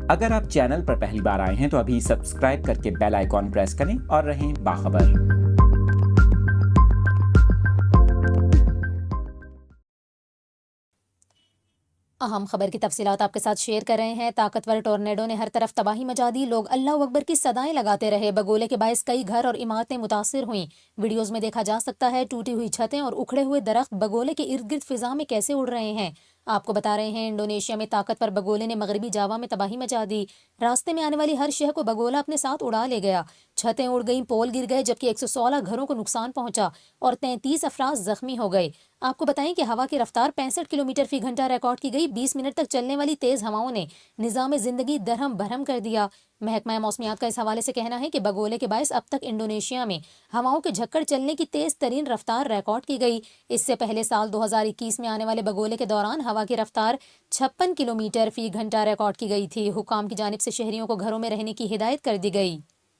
اگر آپ چینل پر پہلی بار آئے ہیں تو ابھی سبسکرائب کر کے بیل آئیکن پریس کریں اور رہیں باخبر۔ اہم خبر کی تفصیلات آپ کے ساتھ شیئر کر رہے ہیں۔ طاقتور ٹورنیڈو نے ہر طرف تباہی مچا دی، لوگ اللہ اکبر کی صدائیں لگاتے رہے۔ بگولے کے باعث کئی گھر اور عمارتیں متاثر ہوئیں۔ ویڈیوز میں دیکھا جا سکتا ہے ٹوٹی ہوئی چھتیں اور اکھڑے ہوئے درخت بگولے کے ارد گرد فضا میں کیسے اڑ رہے ہیں۔ آپ کو بتا رہے ہیں انڈونیشیا میں طاقتور بگولے نے مغربی جاوا میں تباہی مچا دی۔ راستے میں آنے والی ہر شے کو بگولا اپنے ساتھ اڑا لے گیا۔ چھتیں اڑ گئیں، پول گر گئے، جبکہ 116 گھروں کو نقصان پہنچا اور 33 افراد زخمی ہو گئے۔ آپ کو بتائیں کہ ہوا کی رفتار 65 کلومیٹر فی گھنٹہ ریکارڈ کی گئی۔ 20 منٹ تک چلنے والی تیز ہواؤں نے نظام زندگی درہم برہم کر دیا۔ محکمہ موسمیات کا اس حوالے سے کہنا ہے کہ بگولے کے باعث اب تک انڈونیشیا میں ہواؤں کے جھکڑ چلنے کی تیز ترین رفتار ریکارڈ کی گئی۔ اس سے پہلے سال 2021 میں آنے والے بگولے کے دوران ہوا کی رفتار 56 کلومیٹر فی گھنٹہ ریکارڈ کی گئی تھی۔ حکام کی جانب سے شہریوں کو گھروں میں رہنے کی ہدایت کر دی گئی۔